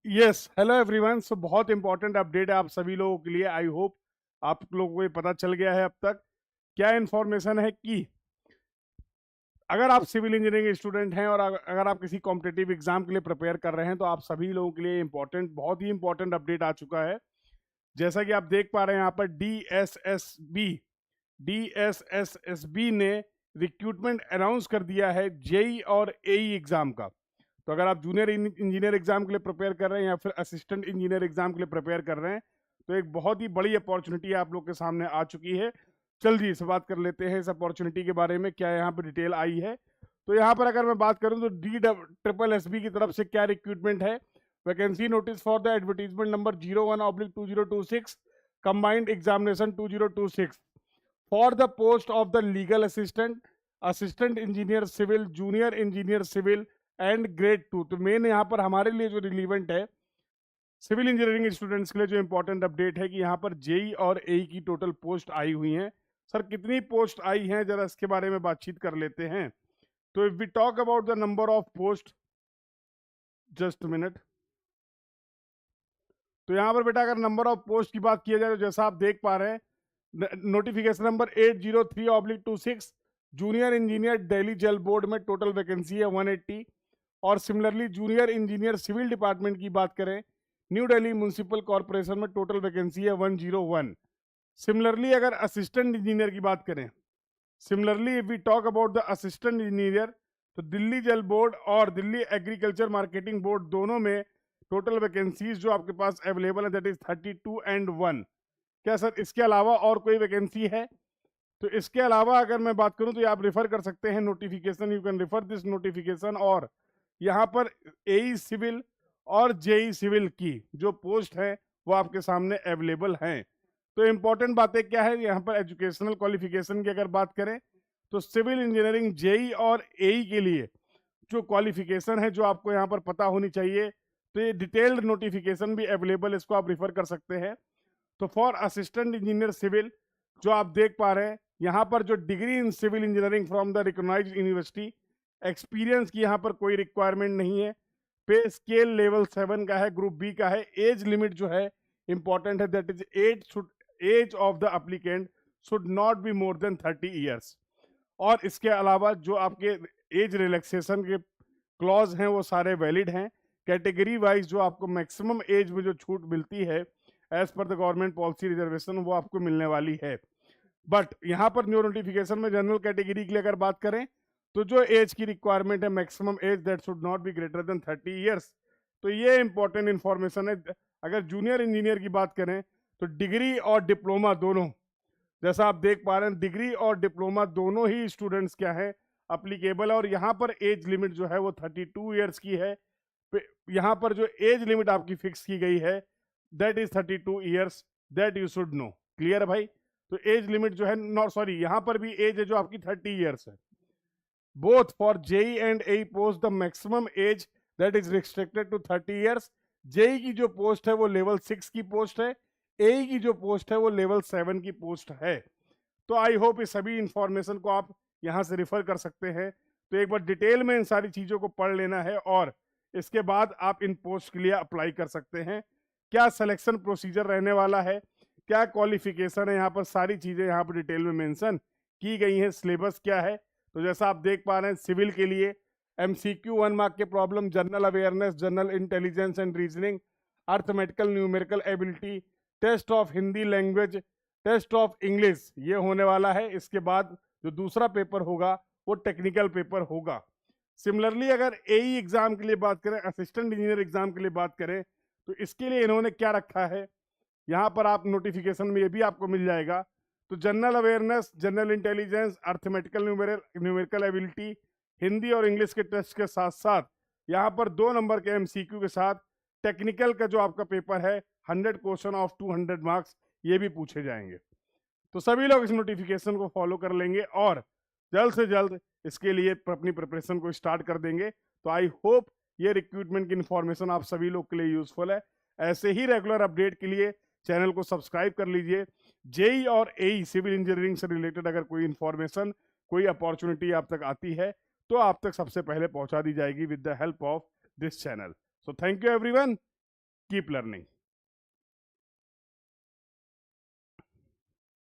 Yes, hello everyone. सो बहुत important update है आप सभी लोगों के लिए। आई होप आप लोगों को ये पता चल गया है अब तक। क्या इन्फॉर्मेशन है कि अगर आप सिविल इंजीनियरिंग स्टूडेंट हैं और अगर आप किसी कॉम्पिटिटिव एग्जाम के लिए प्रिपेयर कर रहे हैं तो आप सभी लोगों के लिए इंपॉर्टेंट, बहुत ही इंपॉर्टेंट अपडेट आ चुका है। जैसा कि आप देख पा रहे हैं यहाँ पर D S S S B ने रिक्रूटमेंट अनाउंस कर दिया है जेई और एई एग्जाम का। तो अगर आप जूनियर इंजीनियर एग्जाम के लिए प्रिपेयर कर रहे हैं या फिर असिस्टेंट इंजीनियर एग्जाम के लिए प्रिपेयर कर रहे हैं तो एक बहुत ही बड़ी अपॉर्चुनिटी आप लोग के सामने आ चुकी है। जल्दी से बात कर लेते हैं इस अपॉर्चुनिटी के बारे में, क्या यहाँ पर डिटेल आई है। तो यहाँ पर अगर मैं बात करूँ तो DSSS की तरफ से क्या रिक्रूटमेंट है। Vacancy notice for the advertisement number 01/2026 combined examination 2026 for the post of the legal assistant, assistant engineer civil, junior engineer civil and grade 2। तो मेन यहाँ पर हमारे लिए जो रिलीवेंट है सिविल इंजीनियरिंग स्टूडेंट्स के लिए जो इंपॉर्टेंट अपडेट है कि यहाँ पर जेई और एई की टोटल पोस्ट आई हुई हैं। सर कितनी पोस्ट आई हैं, जरा इसके बारे में बातचीत कर लेते हैं। तो if we talk about the number of post, just minute. तो यहाँ पर बेटा अगर नंबर ऑफ पोस्ट की बात किया जाए तो जैसा आप देख पा रहे हैं notification number 803/26 junior engineer Delhi Jal board में टोटल वैकेंसी है 180। और similarly junior engineer civil department की बात करें न्यू दिल्ली म्यूनिसिपल कॉर्पोरेशन में टोटल वैकेंसी है 101। सिमिलरली अगर असिस्टेंट इंजीनियर की बात करें, similarly if we talk about the assistant engineer तो दिल्ली जल बोर्ड और दिल्ली एग्रीकल्चर मार्केटिंग बोर्ड दोनों में टोटल वैकेंसीज जो आपके पास अवेलेबल है दैट इज 32 एंड 1। क्या सर इसके अलावा और कोई वैकेंसी है? तो इसके अलावा अगर मैं बात करूं तो आप रेफर कर सकते हैं notification, you can refer this notification. और यहाँ पर एई सिविल और जेई सिविल की जो पोस्ट है वो आपके सामने अवेलेबल हैं। तो इंपॉर्टेंट बातें क्या है यहाँ पर, एजुकेशनल क्वालिफिकेशन की अगर बात करें तो सिविल इंजीनियरिंग जेई और एई के लिए जो क्वालिफिकेशन है जो आपको यहाँ पर पता होनी चाहिए, तो ये डिटेल्ड नोटिफिकेशन भी अवेलेबल, इसको आप रिफर कर सकते हैं। तो फॉर असिस्टेंट इंजीनियर सिविल जो आप देख पा रहे हैं यहाँ पर जो degree in civil engineering from the recognised university, experience की यहाँ पर कोई रिक्वायरमेंट नहीं है। पे स्केल लेवल 7 का है, ग्रुप बी का है। एज लिमिट जो है इंपॉर्टेंट है that is age of the applicant should not be more than 30 years. और इसके अलावा जो आपके एज रिलैक्सेशन के क्लॉज हैं वो सारे वैलिड हैं। कैटेगरी वाइज जो आपको मैक्सिमम एज में जो छूट मिलती है as per the government policy reservation वो आपको मिलने वाली है। बट यहाँ पर न्यू नोटिफिकेशन में जनरल कैटेगरी के लिए अगर बात करें तो जो एज की रिक्वायरमेंट है maximum age that should not be greater than 30 years. तो ये इंपॉर्टेंट इंफॉर्मेशन है। अगर जूनियर इंजीनियर की बात करें तो डिग्री और डिप्लोमा दोनों, जैसा आप देख पा रहे हैं डिग्री और डिप्लोमा दोनों ही स्टूडेंट्स क्या है अप्लीकेबल है। और यहाँ पर एज लिमिट जो है वो 32 ईयर्स की है। यहाँ पर जो एज लिमिट आपकी फिक्स की गई है that is 32 years, that you should know. Clear है भाई? तो एज लिमिट जो है, नॉट सॉरी, यहाँ पर भी एज है जो आपकी 30 ईयर्स है। Both for JE and AE post the maximum age that is restricted to 30 years. JE की जो पोस्ट है वो लेवल 6 की पोस्ट है, एई की जो पोस्ट है वो लेवल 7 की पोस्ट है। तो आई होप इस सभी इंफॉर्मेशन को आप यहाँ से रिफर कर सकते हैं। तो एक बार डिटेल में इन सारी चीज़ों को पढ़ लेना है और इसके बाद आप इन पोस्ट के लिए अप्लाई कर सकते हैं। क्या सिलेक्शन प्रोसीजर रहने वाला है, क्या क्वालिफिकेशन है, यहाँ पर सारी चीज़ें यहाँ पर डिटेल में मेंशन की गई हैं। सिलेबस क्या है, तो जैसा आप देख पा रहे हैं सिविल के लिए MCQ 1 मार्क के problem, general awareness, general intelligence and reasoning, arithmetical numerical ability, test of Hindi language, test of English, ये होने वाला है। इसके बाद जो दूसरा पेपर होगा वो टेक्निकल पेपर होगा। सिमिलरली अगर एई एग्जाम के लिए बात करें, असिस्टेंट इंजीनियर एग्जाम के लिए बात करें, तो इसके लिए इन्होंने क्या रखा है यहाँ पर आप नोटिफिकेशन में ये भी आपको मिल जाएगा। तो general awareness, general intelligence, arithmetical numerical ability, Hindi और इंग्लिश के टेस्ट के साथ साथ यहाँ पर 2 नंबर के MCQ के साथ टेक्निकल का जो आपका पेपर है 100 क्वेश्चन ऑफ 200 मार्क्स ये भी पूछे जाएंगे। तो सभी लोग इस नोटिफिकेशन को फॉलो कर लेंगे और जल्द से जल्द इसके लिए अपनी प्रिपरेशन को स्टार्ट कर देंगे। तो आई होप ये रिक्रूटमेंट की इन्फॉर्मेशन आप सभी लोग के लिए यूजफुल है। ऐसे ही रेगुलर अपडेट के लिए चैनल को सब्सक्राइब कर लीजिए। जेई और एई सिविल इंजीनियरिंग से रिलेटेड अगर कोई इन्फॉर्मेशन, कोई अपॉर्चुनिटी आप तक आती है तो आप तक सबसे पहले पहुंचा दी जाएगी with the help of this channel. So thank you everyone. Keep learning.